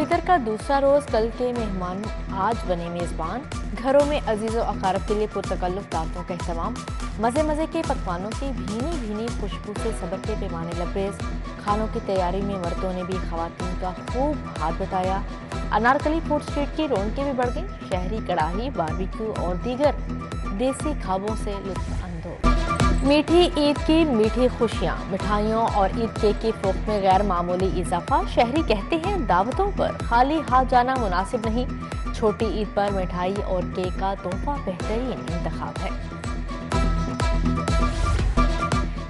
फितर का दूसरा रोज, कल के मेहमान आज बने मेजबान। घरों में अजीजों अकारब के लिए पुरतकल्लुफ दावतों का एहतमाम। मजे मजे के पकवानों की भीनी भीनी खुशबू से सबक के पैमाने लबरेज। खानों की तैयारी में मर्दों ने भी खवातीन का खूब हाथ बटाया। अनारकली फूड स्ट्रीट की रौनकें भी बढ़ गई। शहरी कड़ाही, बारबेक्यू और दीगर देसी खाबों से लुत्फ अंदोज। मीठी ईद की मीठी खुशियाँ, मिठाइयों और ईद केक की फरोख्त में गैर मामूली इजाफा। शहरी कहते हैं दावतों पर खाली हाथ जाना मुनासिब नहीं। छोटी ईद पर मिठाई और केक का तोहफा बेहतरीन इंतखाब है।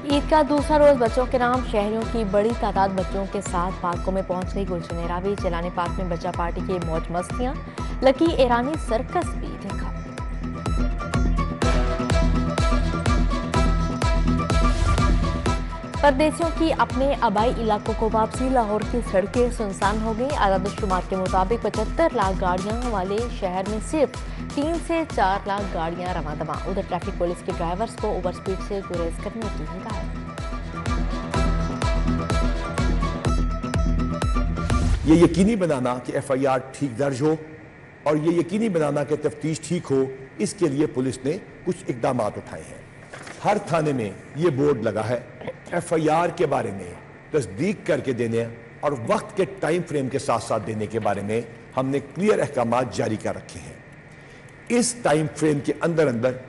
ईद का दूसरा रोज बच्चों के नाम। शहरियों की बड़ी तादाद बच्चों के साथ पार्कों में पहुंच गई। गुलशन रावी चलाने पार्क में बच्चा पार्टी की मौज मस्तियां। लकी ईरानी सर्कस भी देखा। परदेसियों की अपने आबाई इलाकों को वापसी। लाहौर की सड़कें सुनसान हो गई। आदादुश्शुमार के मुताबिक 75 लाख गाड़ियां वाले शहर में सिर्फ 3 से 4 लाख गाड़ियां रवादमा। उधर ट्रैफिक पुलिस के ड्राइवर्स को ओवर स्पीड से गुरेज करने की हिदायत। ये यकीनी बनाना कि FIR ठीक दर्ज हो और ये यकीनी बनाना कि तफ्तीश ठीक हो, इसके लिए पुलिस ने कुछ इकदाम उठाए हैं। हर थाने में ये बोर्ड लगा है। FIR के बारे में तस्दीक करके देने और वक्त के टाइम फ्रेम के साथ साथ देने के बारे में हमने क्लियर अहकाम जारी कर रखे हैं। इस टाइम फ्रेम के अंदर अंदर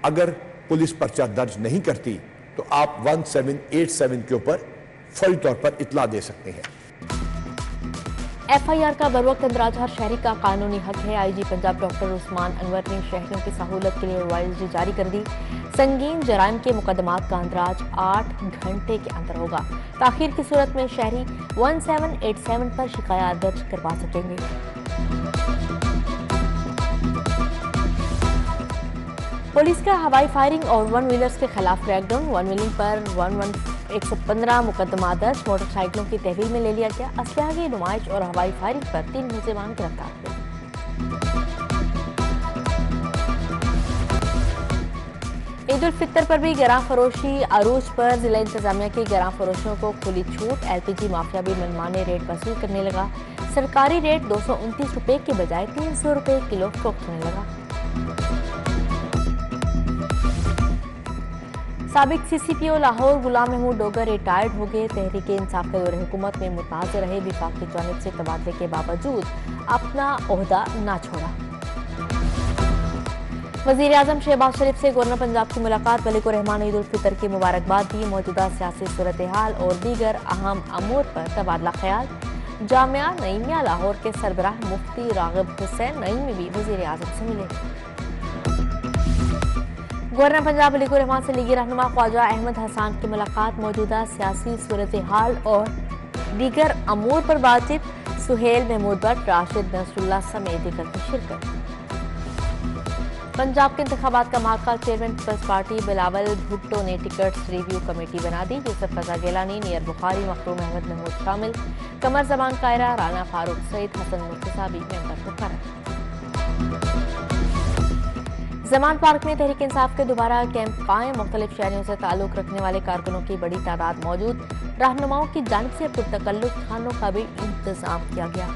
अगर पुलिस पर्चा दर्ज नहीं करती तो आप 1787 के ऊपर फौरी तौर पर इतला दे सकते हैं। FIR का बरवक्त अंदराज हर शहरी का कानूनी हक है। IG पंजाब डॉक्टर उस्मान अनवर ने शहरियों की सहूलत के लिए एडवाइजरी जारी कर दी। संगीन जराइम के मुकदमात का अंदराज 8 घंटे के अंदर होगा। ताखीर की सूरत में शहरी 1787 पर शिकायत दर्ज करवा सकेंगे। पुलिस का हवाई फायरिंग और वन व्हीलर्स के खिलाफ क्रैकडाउन। वन व्हीलिंग पर 115 मुकदमा दर्ज। मोटरसाइकिलों की तहवील में ले लिया गया। असलहा की नुमाइश और हवाई फायरिंग पर 3 मुलजिमान गिरफ्तार हुए। ईद उल फितर पर भी गरां फरोशी अरूज पर। जिला इंतजामिया की गरां फरोशियों को खुली छूट। LPG माफिया भी मनमाने रेट वसूल करने लगा। सरकारी रेट 229 रुपए के बजाय 300 रुपए किलो फरोख्त होने लगा। साबिक CCPO लाहौर गुलाम महमूद डोगर रिटायर्ड हो गए। तहरीक इंसाफ के दौरे हुकूमत में मुताज़ रहे। विफाक की जानिब से तबादले के बावजूद अपना ओहदा ना छोड़ा। वज़ीर आज़म शहबाज शरीफ से गवर्नर पंजाब की मुलाकात। मलिक उर रहमान ने ईद उल फितर की मुबारकबाद दी। मौजूदा सियासी सूरत हाल और दीगर अहम अमूर पर तबादला ख्याल। जामिया नईमिया लाहौर के सरबराह मुफ्ती रागिब हुसैन नईमी भी वज़ीर आज़म से मिले। गवर्नर पंजाब मलिक उर रहमान से लीगी रहनुमा ख्वाजा अहमद हसान की मुलाकात। मौजूदा सियासी सूरत हाल और दीगर अमूर पर बातचीत। सुहेल महमूद भट्ट, राशिद नसरुल्लाह समेत दीगर की शिरकत। पंजाब के इंतखाबात का माकल chairman peoples party Bilawal Bhutto ने टिकट्स रिव्यू कमेटी बना दी। यूसुफ रजा गिलानी, नियर बुखारी, मखदूम अहमद महमूद शामिल। कमर जबान कायरा, राना फारूक सईद, हसन मुर्तजा भी मेंबर मुकर्रर। जमान पार्क में तहरीक इंसाफ के दोबारा कैंप कायम। मुख्तलिफ शहरियों से ताल्लुक रखने वाले कारकुनों की बड़ी तादाद मौजूद। रहनुमाओं की जानिब से पुरतकल्लुफ खानों का भी इंतजाम किया गया।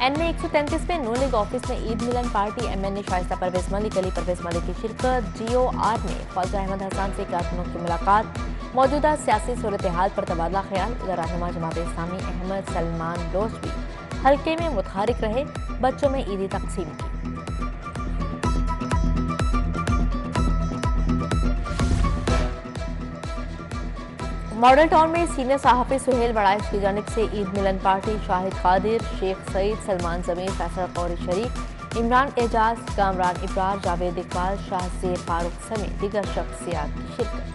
NA 133 में नून लीग ऑफिस में ईद मिलन पार्टी। MNA शाइस्ता परवेज मलिक, अली परवेज मलिक की शिरकत। GOR में ख्वाजा अहमद हसान से कारकुनों की मुलाकात। मौजूदा सियासी सूरत हाल पर तबादला ख्याल। उधर रहनुमा जमात इस्लामी अहमद सलमान दोस्त भी हल्के में मुतहरिक रहे। बच्चों में ईदी तकसीम की। मॉडल टाउन में सीनियर सहाफ़ी सुहेल बड़ाइश की जानिब से ईद मिलन पार्टी। शाहिद कादिर, शेख सईद, सलमान जमीर, फैसल कौरी शरीफ, इमरान एजाज, कामरान इब्रार, जावेद इकबाल, शाहजेब फारूक समेत दीगर शख्सियात की शिरकत।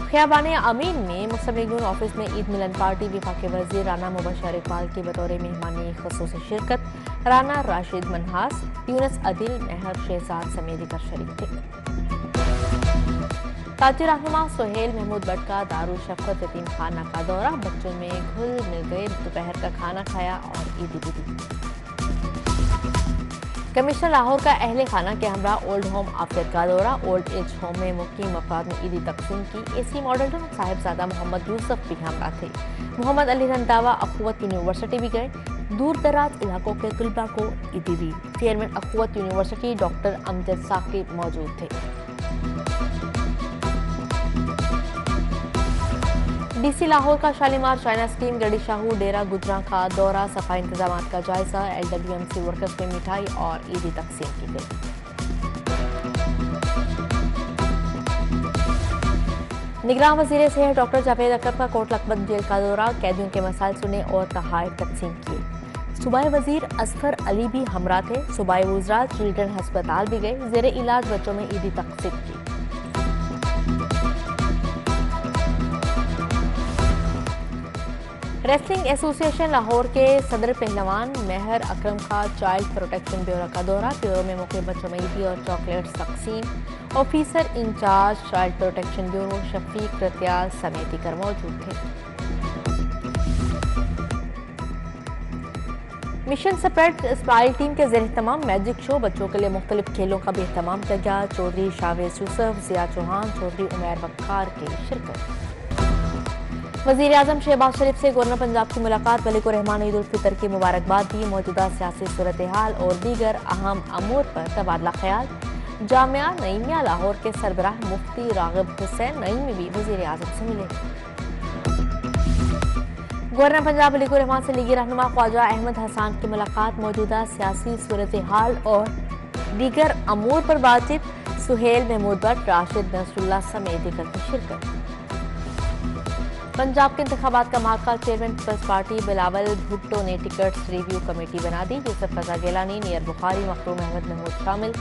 खियाबाने अमीन में मुस्लिम लीग नून ऑफिस में ईद मिलन पार्टी। विफाकी वज़ीर राना मुबशर इकबाल की बतौर मेहमानी ख़ुसूसी शिरकत। राना राशिद मनहास, यूनुस अदिल, मेहर शहजाद समेत दीगर शरीक थे। ताजी रहनुमा सुहेल महमूद भट्ट का दारुल शफ़क़त यतीम खाना का दौरा। बच्चों में घुल मिल गए। दोपहर का खाना खाया और ईदी भी दी। कमिश्नर लाहौर का अहले खाना के हमरा ओल्ड होम आफियत का दौरा। ओल्ड एज होम में मुकीम अफराद में ईदी तकसीम की। एसी मॉडल टाउन साहिबजादा मोहम्मद यूसुफ भी हमरा थे। मोहम्मद अली रंधावा अखुवत यूनिवर्सिटी भी गए। दूर दराज इलाकों के तलबा को ईदी दी। Chairman Akhuwat university doctor Amjad Saqib मौजूद थे। डीसी लाहौर का शालीमार चाइना स्कीम गड़ी शाहू डेरा गुजरा का दौरा। सफाई इंतजाम का जायजा। LWMC वर्कर्स में मिठाई और ईदी तकसीम की गई। निगरान वजीर सेहत डॉक्टर जावेद अकरम का कोट लखपत जेल का दौरा। कैदियों के मसाइल सुने और तहाइफ तकसीम किए। सूबाई वजीर असफर अली भी हमरा थे। सूबाई वज़रा चिल्ड्रन हस्पताल भी गए। जेर इलाज बच्चों में ईदी तकसीम की। रेसलिंग एसोसिएशन लाहौर के सदर पहलवान मेहर अकरम का चाइल्ड प्रोटेक्शन ब्यूरो का दौरा। ब्यूरो में मुख्य बच्चों में ईदी और चॉकलेट्स तकसीम। Officer incharge child protection bureau Shafiq Ratiyal समेत दीगर मौजूद थे। मिशन स्प्रेड स्माइल टीम के ज़ेर तमाम मैजिक शो बच्चों के लिए मुख्तलिफ खेलों का भी एहतमाम किया गया। चौधरी शावेज यूसुफ, जिया चौहान, चौधरी उमैर वक्कार की शिरकत। वज़ीर आज़म शहबाज शरीफ से गवर्नर पंजाब की मुलाकात। मलिक रहमान ईद उल फितर की मुबारकबाद दी। मौजूदा सियासी सूरत हाल और दीगर अहम अमूर पर तबादला ख्याल। जामिया नईमिया लाहौर के सरबराह मुफ्ती रागिब हुसैन नईमी भी वज़ीर आज़म से मिले। गवर्नर पंजाब मलिक रहमान से लीगी रहनुमा ख्वाजा अहमद हसान की मुलाकात। मौजूदा सियासी सूरत हाल और दीगर अमूर पर बातचीत। सुहेल महमूद भट्ट, राशिद नसरुल्लाह समेत दीगर की शिरकत। पंजाब के इंतखाबात का महाकाल chairman peoples party Bilawal Bhutto ने टिकट्स रिव्यू कमेटी बना दी। यूसुफ रजा गिलानी, नियर बुखारी, मखदूम अहमद महमूद शामिल।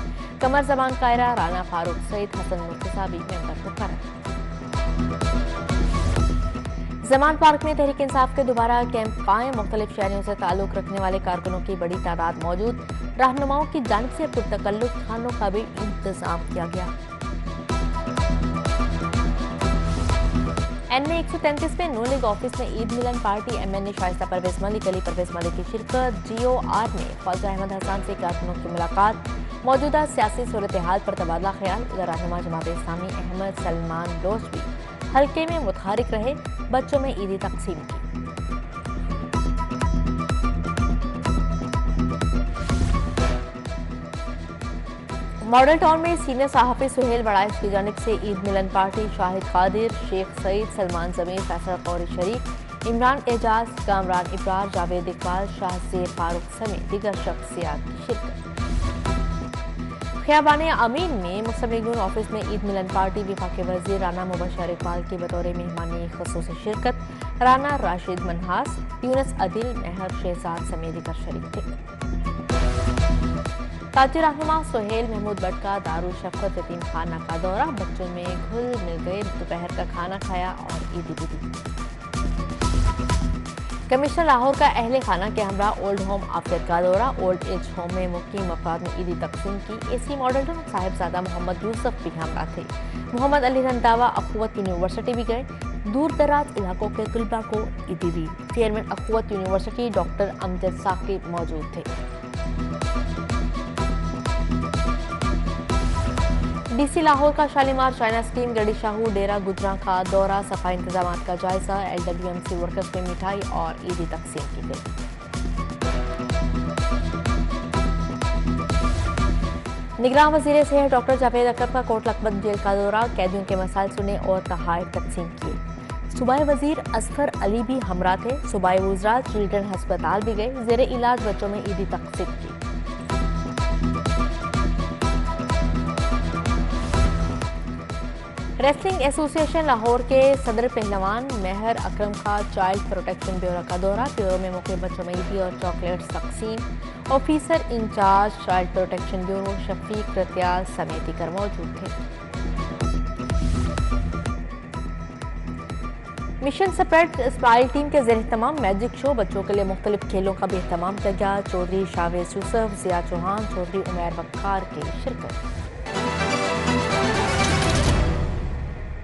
कमर जबान कायरा, राना फारूक सईद, हसन मुर्तजा भी मेंबर मुकर्रर। जमान पार्क में तहरीक इंसाफ के दोबारा कैंप कायम। मुख्तलिफ शहरों से ताल्लुक रखने वाले कारकुनों की बड़ी तादाद मौजूद। रहनुमाओं की जानिब से पुरतकल्लुफ खानों का भी इंतजाम किया गया। NA 133 में नू लीग ऑफिस में ईद मिलन पार्टी। MNA शाइस्ता परवेज मलिक, अली परवेज मलिक की शिरकत। GOR में ख्वाजा अहमद हसान से कारकुनों की मुलाकात। मौजूदा सियासी सूरत हाल पर तबादला ख्याल। उधर रहनुमा जमात इस्लामी अहमद सलमान दोस्त भी हल्के में मुतहरिक रहे। बच्चों में ईदी तकसीम की। मॉडल टाउन में सीनियर सहाफ़ी सुहेल बड़ाइश की जानिब से ईद मिलन पार्टी। शाहिद कादिर, शेख सईद, सलमान जमीर, फैसल कौरी शरीफ, इमरान एजाज, कामरान इब्रार, जावेद इकबाल, शाहजेर फारूक समेत दीगर शख्सियात की शिरकत। ख़ियाबान अमीन में मुस्लिम लीग नून ऑफिस में ईद मिलन पार्टी। वफाकी वज़ीर राना मुबशर इकबाल की बतौर मेहमानी ख़ुसूसी शिरकत। राना राशिद मनहास, यूनुस अदिल, मेहर शहजाद समेत दीगर शरीक थे। ताजी रहनुमा सुहेल महमूद भट्ट का दारुल शफ़क़त यतीम खाना का दौरा। बच्चों में घुल मिल गए। दोपहर का खाना खाया और ईदी भी दी। कमिश्नर लाहौर का अहले खाना के हमरा ओल्ड होम आफियत का दौरा। ओल्ड एज होम में मुकीम अफराद में ईदी तकसीम की। एसी मॉडल टाउन साहिबजादा मोहम्मद यूसुफ भी हमरा थे। मोहम्मद अली रंधावा अखुवत यूनिवर्सिटी भी गए। दूर दराज इलाकों के तलबा को ईदी दी। Chairman Akhuwat university doctor Amjad Saqib मौजूद थे। डीसी लाहौर का शालीमार चाइना स्कीम गड़ी शाहू डेरा गुजरा का दौरा। सफाई इंतजाम का जायजा। LWMC वर्कर्स में मिठाई और ईदी तकसीम की गई। निगरान वजीर सेहत डॉक्टर जावेद अकरम का कोट लखपत जेल का दौरा। कैदियों के मसाइल सुने और तहाइफ तकसीम किए। सूबाई वजीर असफर अली भी हमरा थे। सूबाई वज़रा चिल्ड्रन हस्पताल भी गए। जेर इलाज बच्चों में ईदी तकसीम की। रेसलिंग एसोसिएशन लाहौर के सदर पहलवान मेहर अकरम का चाइल्ड प्रोटेक्शन ब्यूरो का दौरा। ब्यूरो में मुख्य बच्चों में ईदी और चॉकलेट्स तकसीम। Officer incharge child protection bureau Shafiq Ratiyal समेत दीगर मौजूद थे। मिशन स्प्रेड स्माइल टीम के ज़ेर तमाम मैजिक शो बच्चों के लिए मुख्तलिफ खेलों का भी एहतमाम किया गया। चौधरी शावेज यूसुफ, जिया चौहान, चौधरी उमैर वक्कार की शिरकत।